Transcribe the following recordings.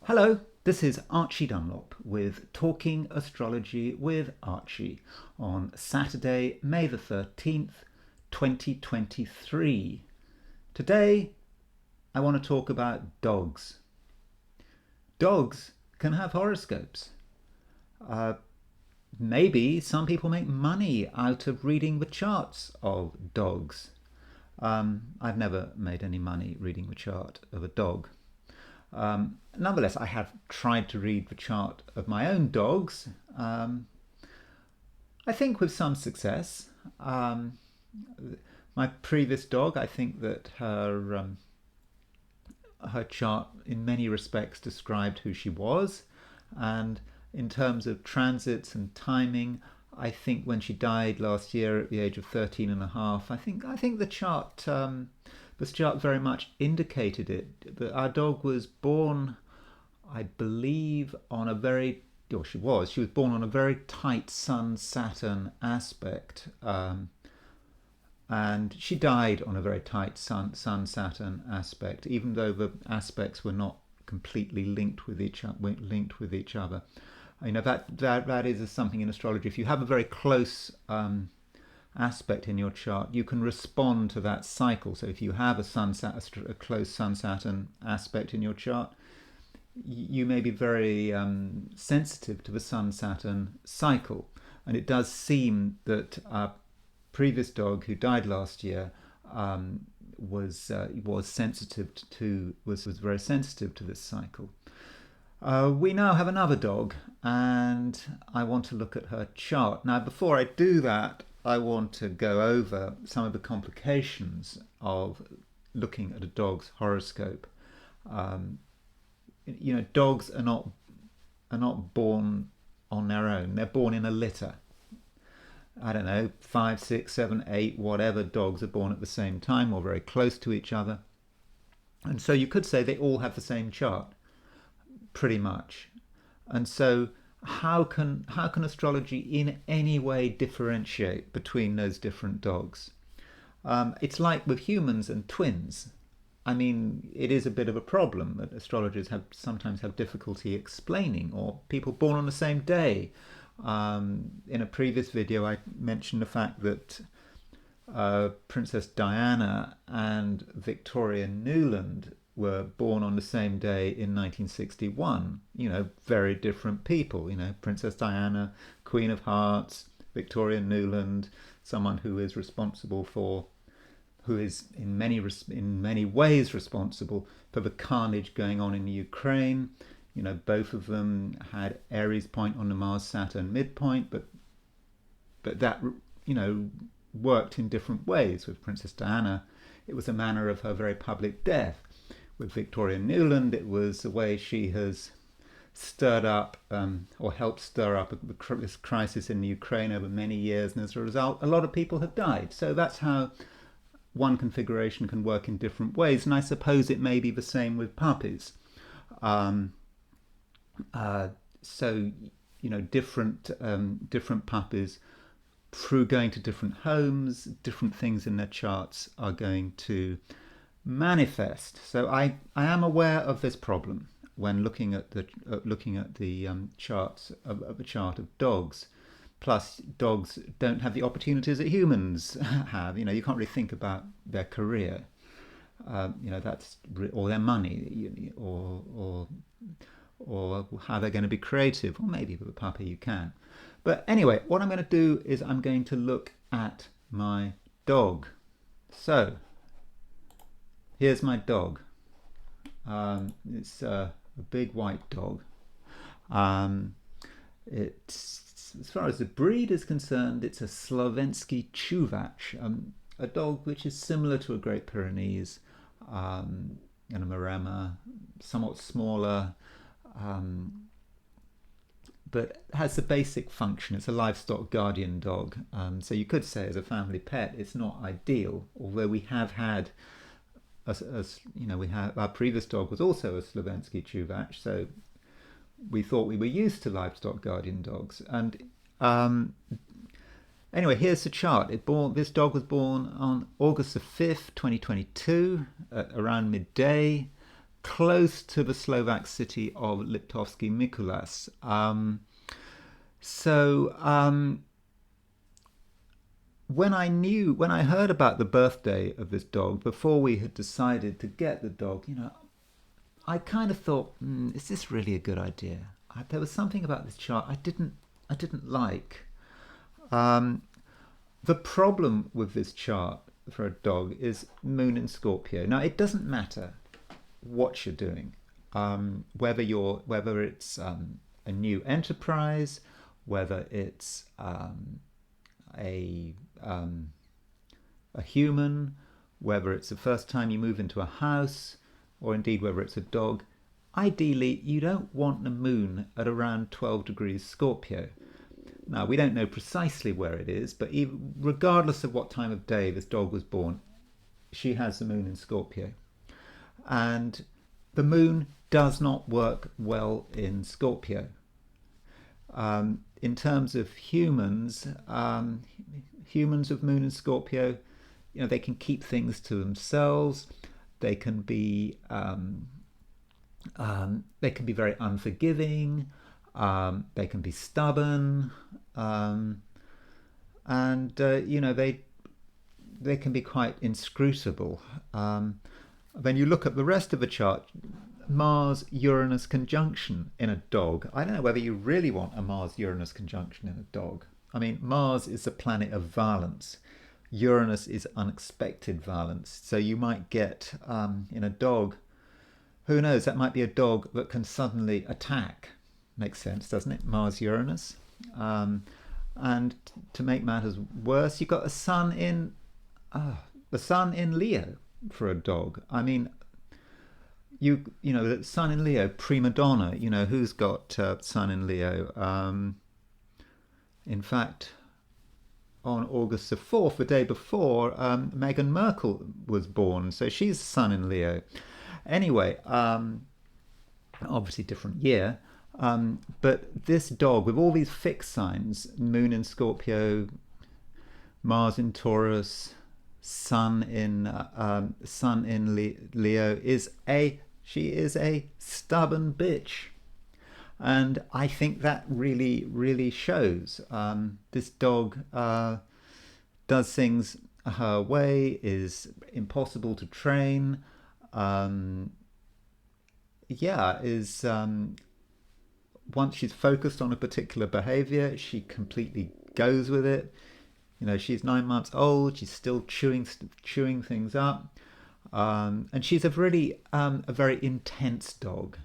Hello, this is Archie Dunlop with Talking Astrology with Archie on Saturday, May the 13th, 2023. Today, I want to talk about dogs. Dogs can have horoscopes. Uh, Maybe some people make money out of reading the charts of dogs. I've never made any money reading the chart of a dog. Nonetheless, I have tried to read the chart of my own dogs. I think with some success. My previous dog, I think that her chart in many respects described who she was, and in terms of transits and timing, I think when she died last year at the age of 13 and a half, I think the chart very much indicated it. That our dog was born, I believe, on a very, or she was born on a very tight Sun Saturn aspect, and she died on a very tight Sun Saturn aspect, even though the aspects were not completely linked with each other. You know that is something in astrology. If you have a very close aspect in your chart, you can respond to that cycle. So if you have a close Sun Saturn aspect in your chart, you may be very sensitive to the Sun Saturn cycle. And it does seem that our previous dog, who died last year, was very sensitive to this cycle. We now have another dog, and I want to look at her chart. Now, before I do that, I want to go over some of the complications of looking at a dog's horoscope. Dogs are not born on their own. They're born in a litter. I don't know, 5, 6, 7, 8, whatever dogs are born at the same time or very close to each other. And so you could say they all have the same chart, pretty much. And so how can astrology in any way differentiate between those different dogs? It's like with humans and twins. I mean, it is a bit of a problem that astrologers sometimes have difficulty explaining, or people born on the same day. In a previous video, I mentioned the fact that Princess Diana and Victoria Nuland were born on the same day in 1961. Very different people. Princess Diana, Queen of Hearts; Victoria Nuland, someone who is in many ways responsible for the carnage going on in the Ukraine. Both of them had Aries point on the Mars Saturn midpoint, but that worked in different ways. With Princess Diana, it was a manner of her very public death. With Victoria Nuland, it was the way she has stirred up or helped stir up this crisis in the Ukraine over many years, and as a result, a lot of people have died. So that's how one configuration can work in different ways, and I suppose it may be the same with puppies. So different puppies, through going to different homes, different things in their charts are going to manifest. So I am aware of this problem when looking at the charts of a chart of dogs. Plus, dogs don't have the opportunities that humans have. You can't really think about their career. That's or their money, or how they're going to be creative. Or maybe with a puppy you can. But anyway, what I'm going to do is I'm going to look at my dog. So here's my dog. It's a big white dog. It's, as far as the breed is concerned, it's a Slovensky Chuvach, a dog which is similar to a Great Pyrenees and a Maremma, somewhat smaller, but has the basic function. It's a livestock guardian dog. So you could say as a family pet, it's not ideal, although we have had our previous dog was also a Slovensky Chuvach, so we thought we were used to livestock guardian dogs. And anyway, here's the chart. This dog was born on August the 5th, 2022, around midday. close to the Slovak city of Liptovský Mikuláš. So when I heard about the birthday of this dog, before we had decided to get the dog, I kind of thought, is this really a good idea? There was something about this chart I didn't like. Um, the problem with this chart for a dog is Moon in Scorpio. Now, it doesn't matter what you're doing, whether it's a new enterprise, whether it's a a human, whether it's the first time you move into a house, or indeed whether it's a dog. Ideally, you don't want the moon at around 12 degrees Scorpio. Now, we don't know precisely where it is, but even, regardless of what time of day this dog was born, she has the moon in Scorpio. And the moon does not work well in Scorpio. In terms of humans, humans of moon in Scorpio, they can keep things to themselves. They can be very unforgiving. They can be stubborn, and they can be quite inscrutable. When you look at the rest of the chart, Mars-Uranus conjunction in a dog. I don't know whether you really want a Mars-Uranus conjunction in a dog. I mean, Mars is the planet of violence. Uranus is unexpected violence. So you might get in a dog, who knows, that might be a dog that can suddenly attack. Makes sense, doesn't it? Mars-Uranus. And to make matters worse, you've got the sun in Leo for a dog. I mean, the sun in Leo, prima donna. Who's got sun in Leo? In fact, on August the 4th, the day before, Meghan Markle was born, so she's sun in Leo. Anyway, obviously different year. But this dog, with all these fixed signs, moon in Scorpio, Mars in Taurus, Sun in Leo, she is a stubborn bitch, and I think that really, really shows. This dog does things her way, is impossible to train. Is once she's focused on a particular behavior, she completely goes with it. She's 9 months old. She's still chewing things up, and she's a very intense dog.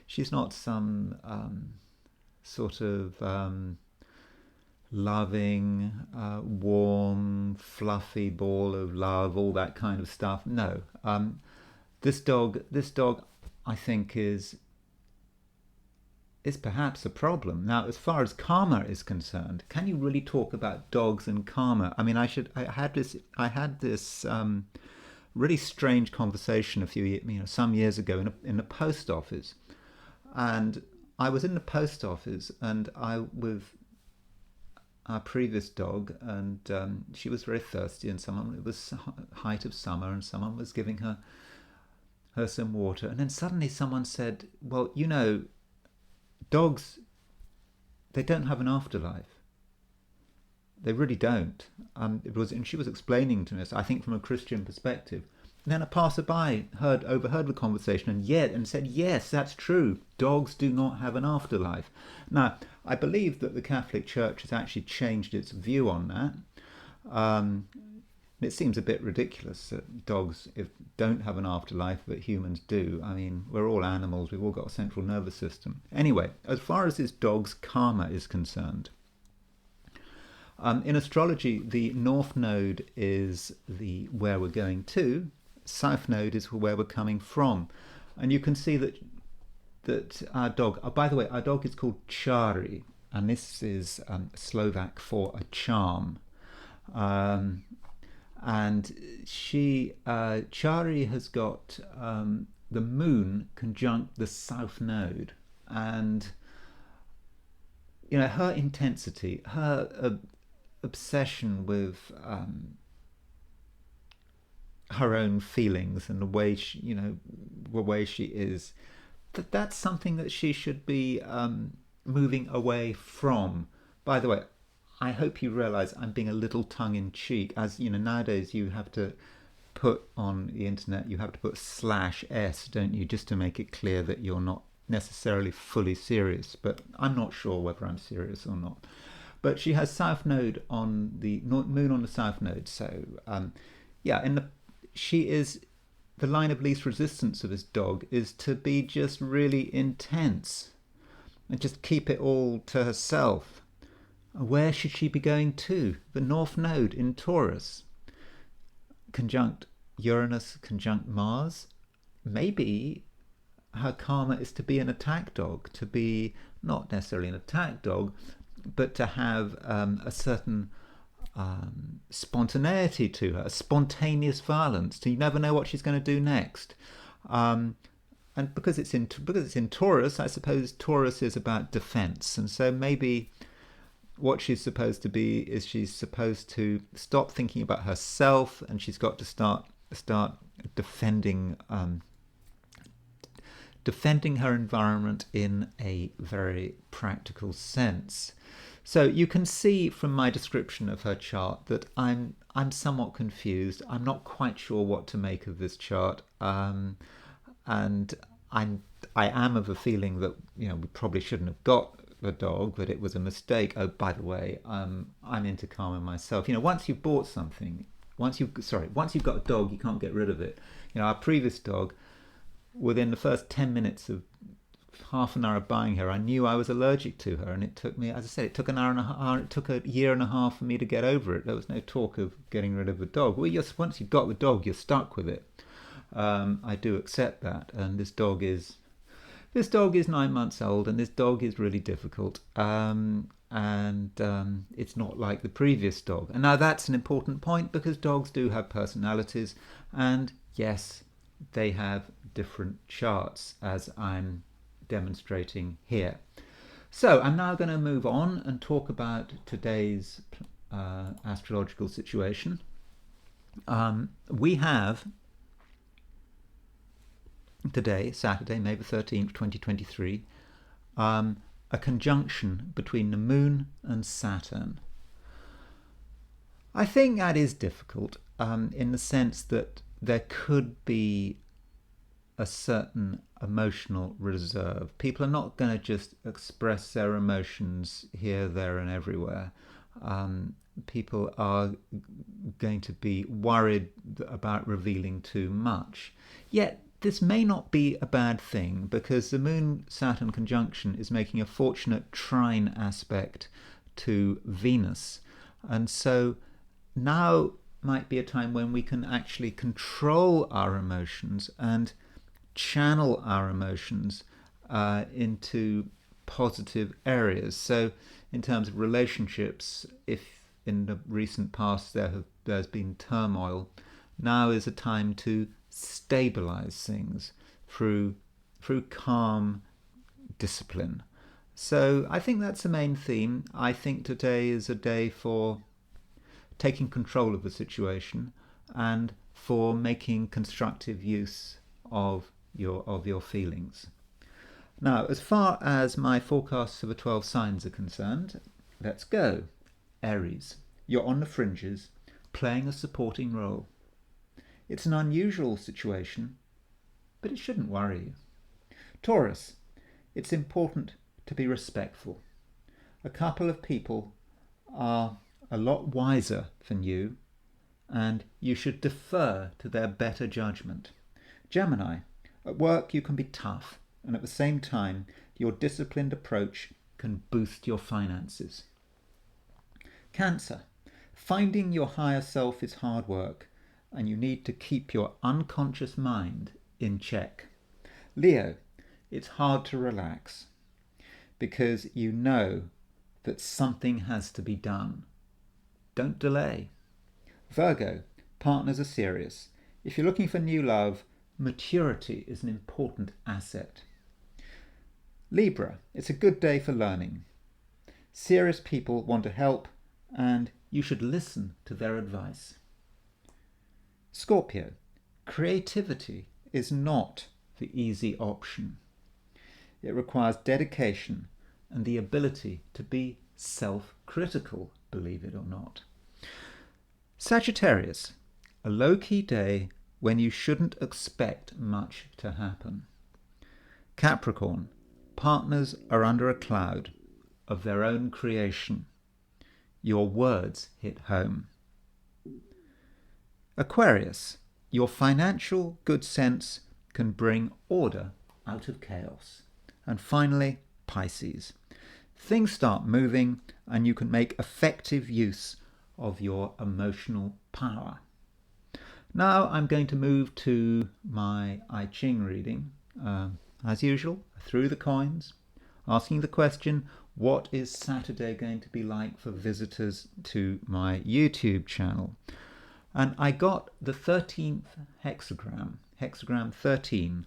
She's not some sort of loving, warm, fluffy ball of love, all that kind of stuff. No, this dog, I think is perhaps a problem. Now, as far as karma is concerned, can you really talk about dogs and karma? I mean, I had this really strange conversation some years ago in a post office, and I was in the post office and with our previous dog, and she was very thirsty, and it was height of summer, and someone was giving her some water, and then suddenly someone said, "Well, dogs, they don't have an afterlife. They really don't." And she was explaining to us, I think, from a Christian perspective. And then a passerby overheard the conversation and said, "Yes, that's true. Dogs do not have an afterlife." Now, I believe that the Catholic Church has actually changed its view on that. It seems a bit ridiculous that dogs don't have an afterlife, but humans do. I mean, we're all animals. We've all got a central nervous system. Anyway, as far as this dog's karma is concerned, in astrology, the North Node is where we're going to. South Node is where we're coming from. And you can see that our dog, by the way, our dog is called Chari, and this is Slovak for a charm. And Chari has got the moon conjunct the South Node, and her intensity, her obsession with her own feelings and the way she, the way she is, that's something that she should be moving away from. By the way, I hope you realize I'm being a little tongue in cheek. As you know, nowadays you have to put on the internet, you have to put /s, don't you, just to make it clear that you're not necessarily fully serious. But I'm not sure whether I'm serious or not. But she has South Node on the moon on the South Node, so yeah, she is the line of least resistance of this dog is to be just really intense and just keep it all to herself. Where should she be going to? The North Node in Taurus, conjunct Uranus, conjunct Mars. Maybe her karma is to be an attack dog, to be not necessarily an attack dog, but to have a certain spontaneity to her, a spontaneous violence. You never know what she's going to do next. And because it's in Taurus, I suppose Taurus is about defense, and so maybe what she's supposed to be is she's supposed to stop thinking about herself, and she's got to start defending defending her environment in a very practical sense. So you can see from my description of her chart that I'm somewhat confused. I'm not quite sure what to make of this chart, and I am of a feeling that we probably shouldn't have got the dog, that it was a mistake. Oh, by the way, I'm into karma myself. Once you've bought something, once you've got a dog, you can't get rid of it. Our previous dog, within the first 10 minutes of half an hour of buying her, I knew I was allergic to her, and it took me, as I said, it took a year and a half for me to get over it. There was no talk of getting rid of the dog. Well, once you've got the dog, you're stuck with it. I do accept that, and this dog is 9 months old, and this dog is really difficult, and it's not like the previous dog. And now that's an important point, because dogs do have personalities, and yes, they have different charts, as I'm demonstrating here. So I'm now going to move on and talk about today's astrological situation. We have today, Saturday, May the 13th, 2023, a conjunction between the moon and Saturn. I think that is difficult in the sense that there could be a certain emotional reserve. People are not going to just express their emotions here, there, and everywhere. People are going to be worried about revealing too much. Yet, this may not be a bad thing, because the Moon-Saturn conjunction is making a fortunate trine aspect to Venus. And so now might be a time when we can actually control our emotions and channel our emotions into positive areas. So in terms of relationships, if in the recent past there's been turmoil, now is a time to stabilize things through calm discipline. So I think that's the main theme. I think today is a day for taking control of the situation and for making constructive use of your feelings. Now, as far as my forecasts for the 12 signs are concerned, let's go. Aries, you're on the fringes, playing a supporting role. It's an unusual situation, but it shouldn't worry you. Taurus, it's important to be respectful. A couple of people are a lot wiser than you, and you should defer to their better judgment. Gemini, at work you can be tough, and at the same time your disciplined approach can boost your finances. Cancer, finding your higher self is hard work, and you need to keep your unconscious mind in check. Leo, it's hard to relax because you know that something has to be done. Don't delay. Virgo, partners are serious. If you're looking for new love, maturity is an important asset. Libra, it's a good day for learning. Serious people want to help, and you should listen to their advice. Scorpio, Creativity is not the easy option. It requires dedication and the ability to be self-critical, believe it or not. Sagittarius, a low-key day when you shouldn't expect much to happen. Capricorn, partners are under a cloud of their own creation. Your words hit home. Aquarius, your financial good sense can bring order out of chaos. And finally, Pisces, things start moving and you can make effective use of your emotional power. Now I'm going to move to my I Ching reading. As usual, I threw the coins, asking the question, what is Saturday going to be like for visitors to my YouTube channel? And I got the 13th hexagram, hexagram 13,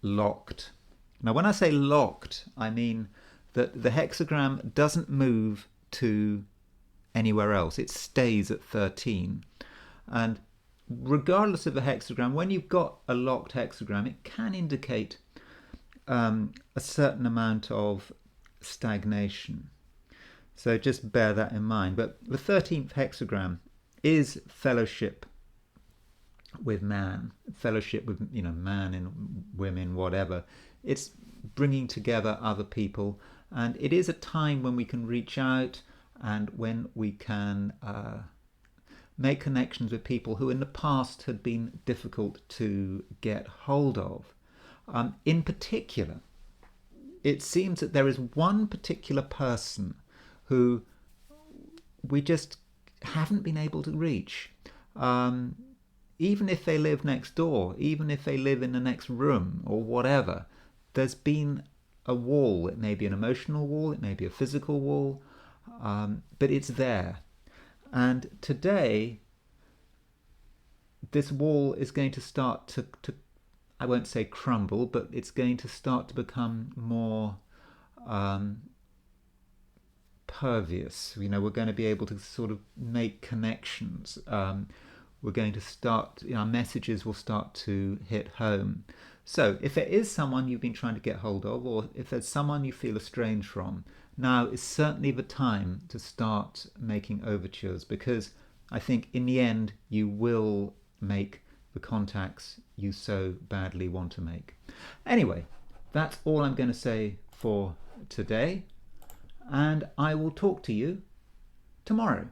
locked. Now when I say locked, I mean that the hexagram doesn't move to anywhere else. It stays at 13. And regardless of the hexagram, when you've got a locked hexagram, it can indicate a certain amount of stagnation. So just bear that in mind. But the 13th hexagram is fellowship with man, fellowship with, man and women, whatever. It's bringing together other people, and it is a time when we can reach out and when we can make connections with people who in the past had been difficult to get hold of. In particular, it seems that there is one particular person who we just haven't been able to reach. Even if they live next door, even if they live in the next room or whatever, there's been a wall. It may be an emotional wall, it may be a physical wall, but it's there. And today, this wall is going to start to I won't say crumble, but it's going to start to become more pervious. We're going to be able to sort of make connections. We're going to start, our messages will start to hit home. So if there is someone you've been trying to get hold of, or if there's someone you feel estranged from, now is certainly the time to start making overtures, because I think in the end you will make the contacts you so badly want to make. Anyway, that's all I'm going to say for today, and I will talk to you tomorrow.